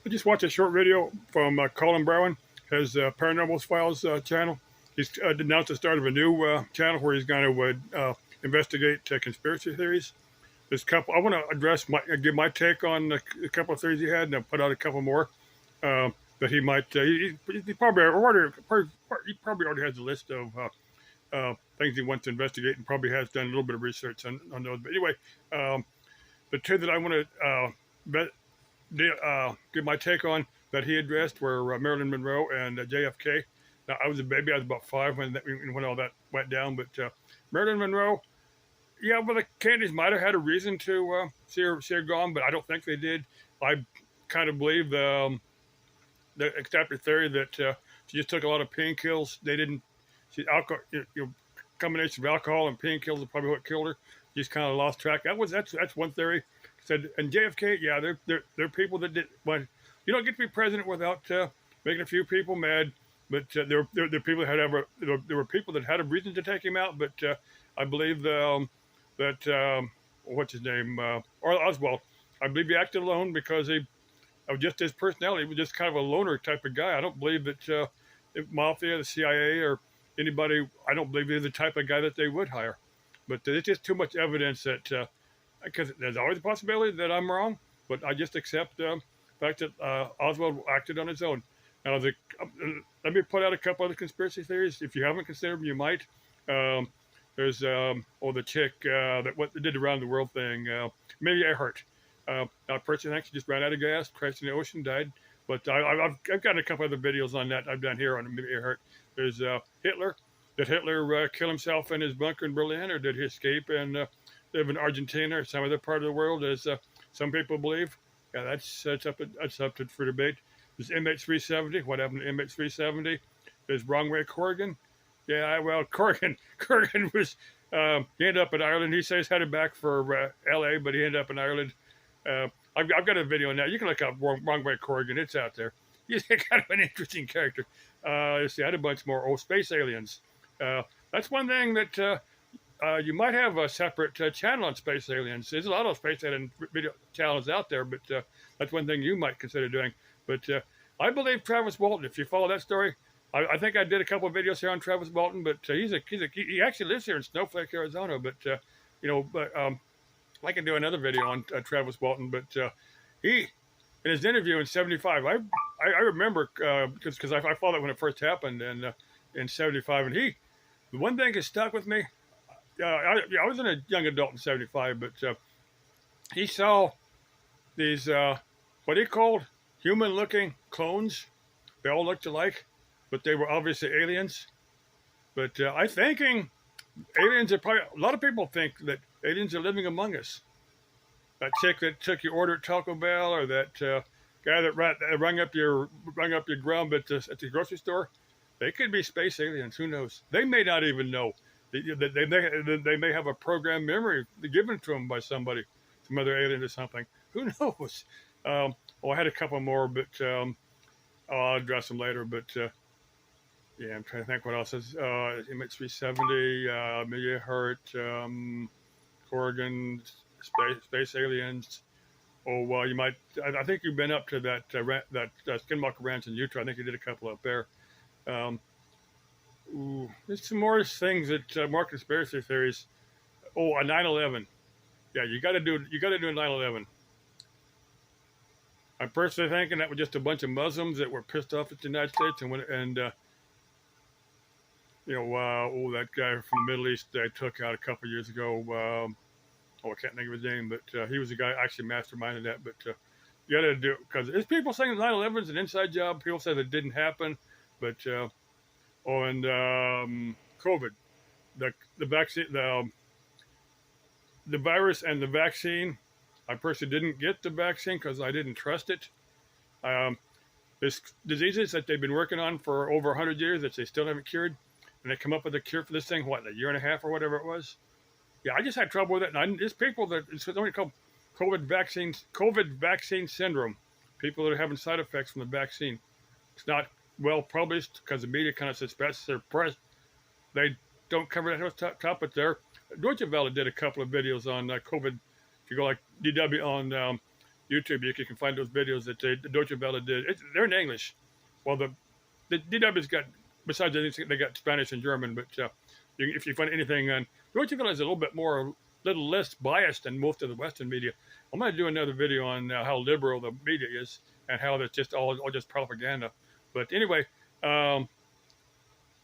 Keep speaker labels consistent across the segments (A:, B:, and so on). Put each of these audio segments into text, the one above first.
A: I just watched a short video from Colin Brown, his Paranormal Files channel. He's announced the start of a new channel where he's going to investigate conspiracy theories. There's a couple. I want to give my take on a couple of theories he had, and I'll put out a couple more that he might. He probably already has a list of things he wants to investigate, and probably has done a little bit of research on those. But anyway, the two that I want to give my take on that he addressed were Marilyn Monroe and JFK. Now, I was a baby; I was about 5 when all that went down. But Marilyn Monroe, yeah, well, the Kennedys might have had a reason to see her gone, but I don't think they did. I kind of believe the accepted theory that she just took a lot of painkillers. They didn't. Alcohol, combination of alcohol and painkillers is probably what killed her. She just kind of lost track. That's one theory. Said, and JFK, yeah, they're people that did. Well, you don't get to be president without making a few people mad. But there were people that there were people that had a reason to take him out. But I believe that what's his name, or Oswald. I believe he acted alone because of just his personality. He was just kind of a loner type of guy. I don't believe that the mafia, the CIA, or anybody. I don't believe he's the type of guy that they would hire. But there's just too much evidence that. Because there's always a possibility that I'm wrong, but I just accept the fact that Oswald acted on his own. Now, let me put out a couple other conspiracy theories. If you haven't considered them, you might. There's the chick that did the round the world thing, Amelia Earhart. I personally think she just ran out of gas, crashed in the ocean, died. But I've got a couple other videos on that I've done here on Amelia Earhart. There's Hitler. Did Hitler kill himself in his bunker in Berlin, or did he escape and live in Argentina or some other part of the world, as some people believe? Yeah, that's up for debate. There's MH370. What happened to MH370? There's Wrong-Way Corrigan. Yeah, well, Corrigan was he ended up in Ireland. He says headed back for L.A., but he ended up in Ireland. I've got a video now. You can look up Wrong-Way Corrigan. It's out there. He's kind of an interesting character. Let's see, I had a bunch more. Space aliens. That's one thing that you might have a separate channel on space aliens. There's a lot of space alien video channels out there, but that's one thing you might consider doing. But I believe Travis Walton. If you follow that story, I think I did a couple of videos here on Travis Walton, but he actually lives here in Snowflake, Arizona. But I can do another video on Travis Walton. But he, in his interview in '75, I remember because I followed it when it first happened, and in '75, and the one thing that stuck with me. I was a young adult in '75, but he saw these what he called human-looking clones. They all looked alike, but they were obviously aliens. But I'm thinking aliens are probably. A lot of people think that aliens are living among us. That chick that took your order at Taco Bell, or that guy that rung up your grub at the grocery store, they could be space aliens. Who knows? They may not even know. They may have a programmed memory given to them by somebody, some other alien or something. Who knows? I had a couple more, but I'll address them later. But yeah, I'm trying to think what else is. MH370, Amelia Earhart, Corrigan, space aliens. Oh, well, you might. I think you've been up to that Skinwalker Ranch in Utah. I think you did a couple up there. There's some more things that more conspiracy theories. Oh, a 9/11. Yeah, you got to do a 9/11. I'm personally thinking that was just a bunch of Muslims that were pissed off at the United States that guy from the Middle East they took out a couple of years ago. I can't think of his name, but he was the guy actually masterminded that. But you got to do it because there's people saying 9/11 is an inside job. People say that it didn't happen, but. And COVID, the vaccine, the virus and the vaccine. I personally didn't get the vaccine because I didn't trust it. There's diseases that they've been working on for over 100 years that they still haven't cured, and they come up with a cure for this thing, a year and a half or whatever it was. Yeah, I just had trouble with it. And there's people that it's only called COVID vaccine syndrome. People that are having side effects from the vaccine. It's not well published because the media kind of suspects their press. They don't cover that topic there. Deutsche Welle did a couple of videos on COVID. If you go like DW on YouTube, you can find those videos that the Deutsche Welle did. They're in English. Well, the DW's got, besides anything, they got Spanish and German. But if you find anything on Deutsche Welle, is a little less biased than most of the Western media. I'm going to do another video on how liberal the media is and how that's just all just propaganda. But anyway, they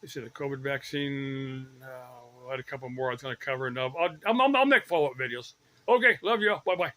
A: said the COVID vaccine. I had a couple more I was going to cover, and I'll make follow-up videos. Okay, love you. Bye bye.